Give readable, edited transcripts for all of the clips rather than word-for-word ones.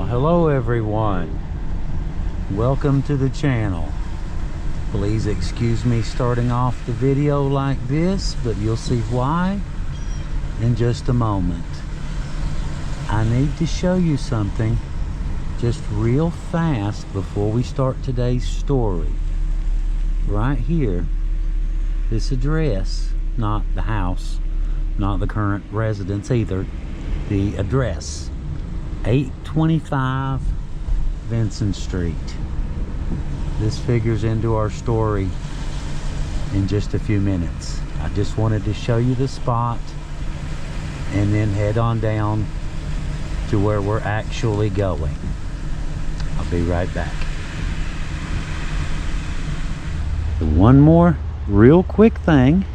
Hello everyone, welcome to the channel. Please excuse me starting off the video like this, but you'll see why in just a moment. I need to show you something just real fast before we start today's story. Right here, this address, not the house, not the current residence either, the address, 825 Vincent Street. This figures into our story in just a few minutes. I just wanted to show you the spot and then head on down to where we're actually going. I'll be right back. One more real quick thing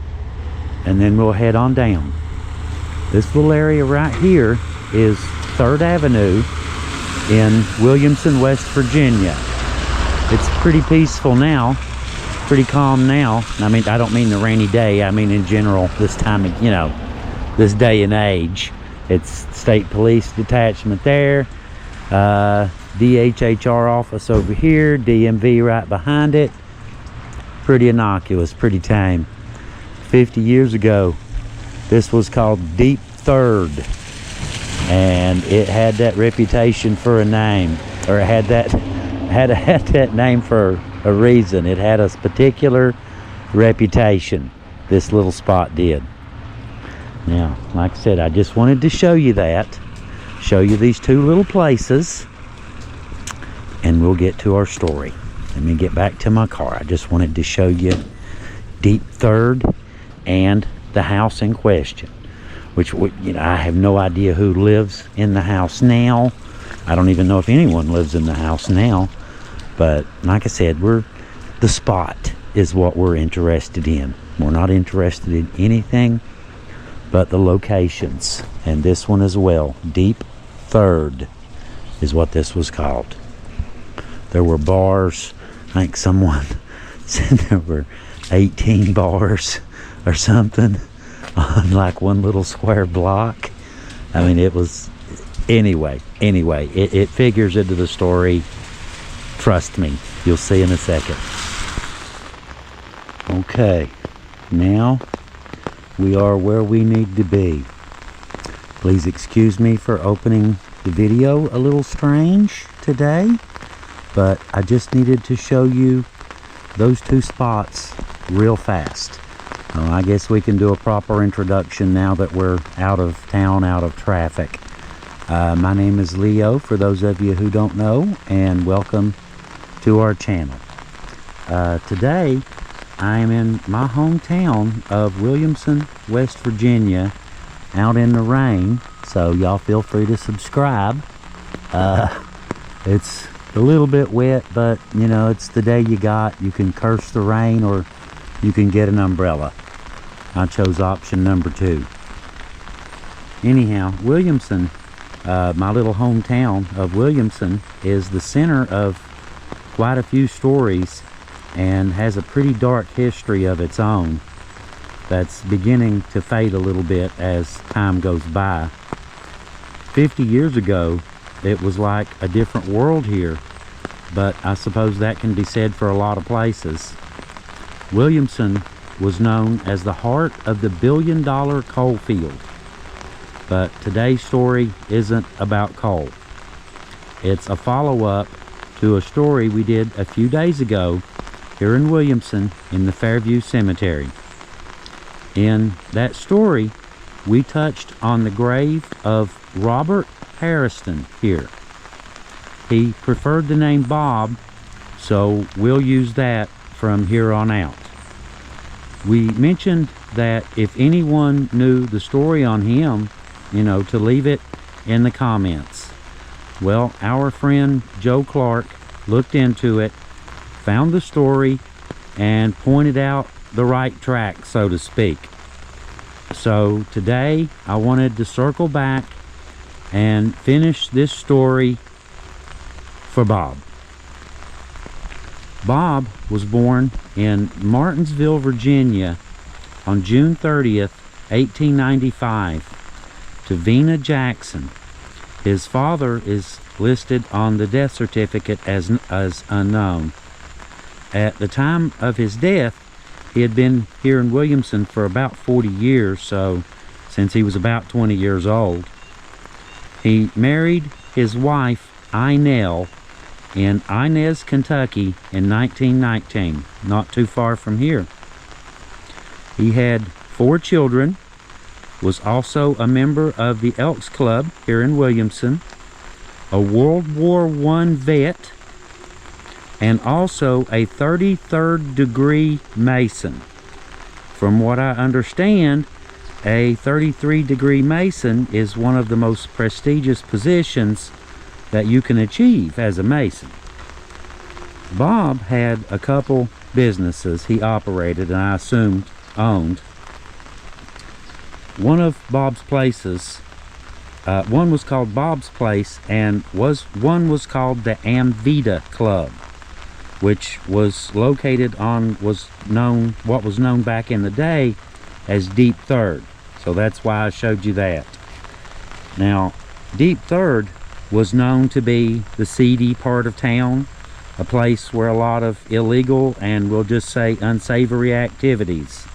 and then we'll head on down. This little area right here is 3rd Avenue in Williamson, West Virginia. It's pretty peaceful now, pretty calm now. I mean, I don't mean the rainy day, I mean in general this time of, this day and age. It's state police detachment there, DHHR office over here, DMV right behind it. Pretty innocuous, pretty tame. 50 years ago, this was called Deep Third. And it had that reputation for a name, or it had that name for a reason. It had a particular reputation, this little spot did. Now, like I said, I just wanted to show you that, show you these two little places, and we'll get to our story. Let me get back to my car. I just wanted to show you Deep Third and the house in question. Which, I have no idea who lives in the house now. I don't even know if anyone lives in the house now. But like I said, the spot is what we're interested in. We're not interested in anything but the locations. And this one as well. Deep Third is what this was called. There were bars. I think someone said there were 18 bars or something on like one little square block. I mean, it was anyway it figures into the story. Trust me, you'll see in a second. Okay, now we are where we need to be. Please excuse me for opening the video a little strange today, but I just needed to show you those two spots real fast. I guess we can do a proper introduction now that we're out of town, out of traffic. My name is Leo, for those of you who don't know, and welcome to our channel. Today, I am in my hometown of Williamson, West Virginia, out in the rain, so y'all feel free to subscribe. It's a little bit wet, but, it's the day you got. You can curse the rain or you can get an umbrella. I chose option number 2. Anyhow, Williamson, my little hometown of Williamson, is the center of quite a few stories and has a pretty dark history of its own that's beginning to fade a little bit as time goes by. 50 years ago, it was like a different world here, but I suppose that can be said for a lot of places. Williamson was known as the heart of the billion-dollar coal field. But today's story isn't about coal. It's a follow-up to a story we did a few days ago here in Williamson in the Fairview Cemetery. In that story, we touched on the grave of Robert Hairston here. He preferred the name Bob, so we'll use that from here on out. We mentioned that if anyone knew the story on him, to leave it in the comments. Well, our friend Joe Clark looked into it, found the story, and pointed out the right track, so to speak. So today, I wanted to circle back and finish this story for Bob. Bob was born in Martinsville, Virginia on June 30th, 1895 to Vena Jackson. His father is listed on the death certificate as unknown. At the time of his death, he had been here in Williamson for about 40 years, so since he was about 20 years old. He married his wife, Inell, in Inez, Kentucky in 1919, not too far from here. He had 4 children, was also a member of the Elks Club here in Williamson, a World War I vet, and also a 33rd degree Mason. From what I understand, a 33 degree Mason is one of the most prestigious positions that you can achieve as a Mason. Bob had a couple businesses he operated and I assumed owned. One of Bob's places, one was called Bob's Place, and one was called the Amvita Club, which was located on what was known back in the day as Deep Third. So that's why I showed you that. Now, Deep Third was known to be the seedy part of town, a place where a lot of illegal and we'll just say unsavory activities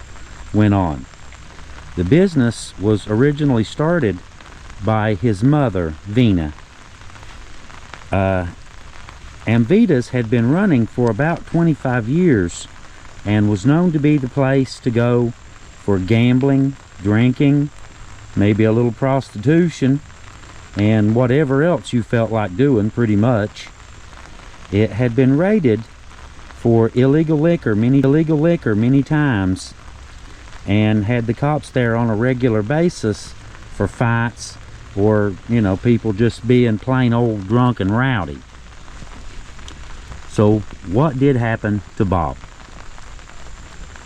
went on. The business was originally started by his mother, Vina. Amvita's had been running for about 25 years and was known to be the place to go for gambling, drinking, maybe a little prostitution, and whatever else you felt like doing, pretty much. It had been raided for illegal liquor many times, and had the cops there on a regular basis for fights or, you know, people just being plain old drunk and rowdy. So what did happen to Bob?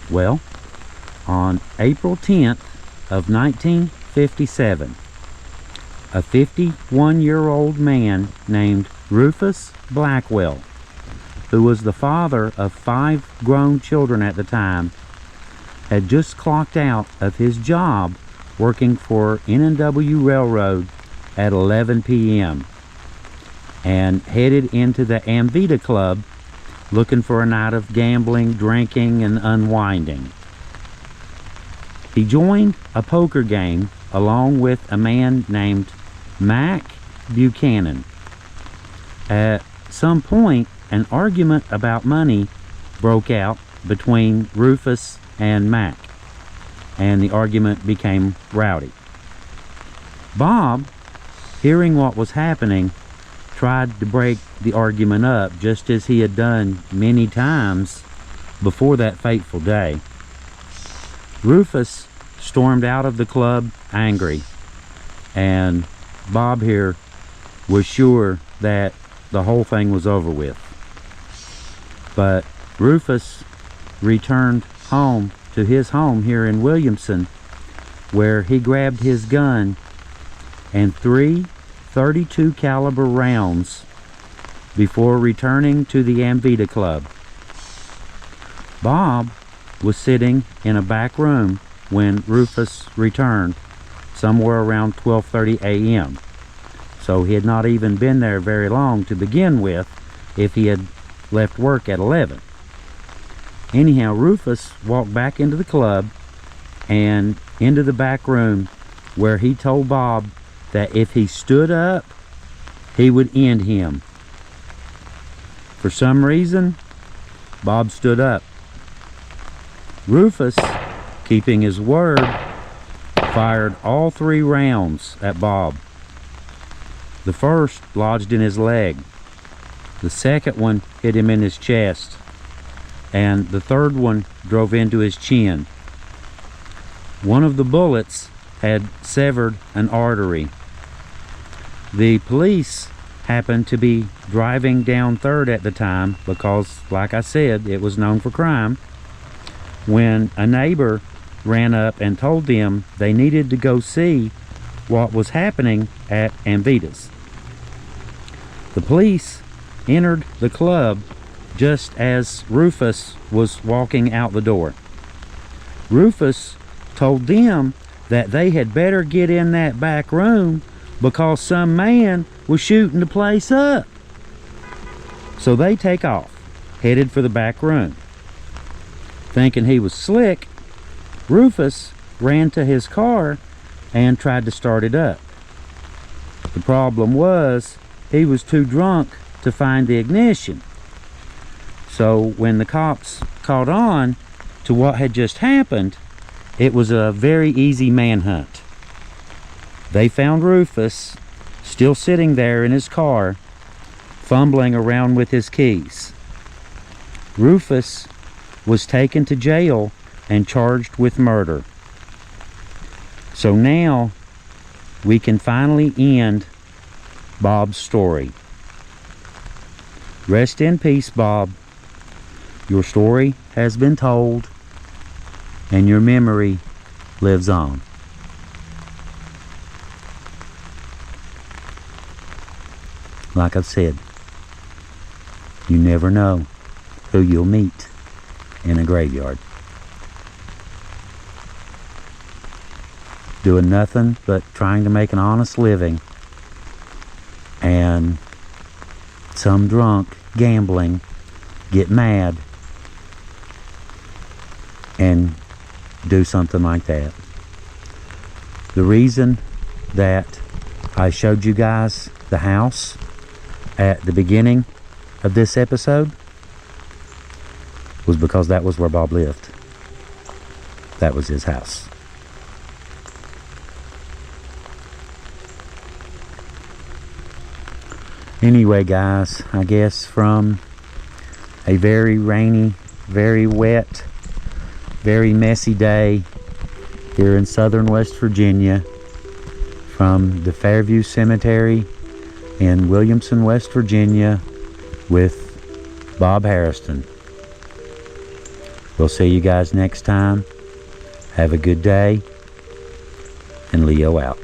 Well, on April 10th of 1957, a 51-year-old man named Rufus Blackwell, who was the father of 5 grown children at the time, had just clocked out of his job working for N&W Railroad at 11 p.m. and headed into the Amvita Club looking for a night of gambling, drinking, and unwinding. He joined a poker game along with a man named Mac Buchanan. At some point, an argument about money broke out between Rufus and Mac, and the argument became rowdy. Bob, hearing what was happening, tried to break the argument up just as he had done many times before that fateful day. Rufus stormed out of the club angry, and Bob here was sure that the whole thing was over with. But Rufus returned home to his home here in Williamson, where he grabbed his gun and 3 .32 caliber rounds before returning to the Amvita Club. Bob was sitting in a back room when Rufus returned, somewhere around 12:30 a.m. So he had not even been there very long to begin with if he had left work at 11. Anyhow, Rufus walked back into the club and into the back room, where he told Bob that if he stood up, he would end him. For some reason, Bob stood up. Rufus, keeping his word, fired all 3 rounds at Bob. The first lodged in his leg. The second one hit him in his chest. And the third one drove into his chin. One of the bullets had severed an artery. The police happened to be driving down 3rd at the time because, like I said, it was known for crime, when a neighbor ran up and told them they needed to go see what was happening at Amvita's. The police entered the club just as Rufus was walking out the door. Rufus told them that they had better get in that back room because some man was shooting the place up. So they take off, headed for the back room. Thinking he was slick, Rufus ran to his car and tried to start it up. The problem was he was too drunk to find the ignition. So when the cops caught on to what had just happened, it was a very easy manhunt. They found Rufus still sitting there in his car, fumbling around with his keys. Rufus was taken to jail and charged with murder. So now we can finally end Bob's story. Rest in peace, Bob. Your story has been told, and your memory lives on. Like I've said, you never know who you'll meet in a graveyard. Doing nothing but trying to make an honest living, and some drunk gambling get mad and do something like that. The reason that I showed you guys the house at the beginning of this episode was because that was where Bob lived. That was his house. Anyway, guys, I guess from a very rainy, very wet, very messy day here in southern West Virginia, from the Fairview Cemetery in Williamson, West Virginia, with Bob Hairston. We'll see you guys next time. Have a good day, and Leo out.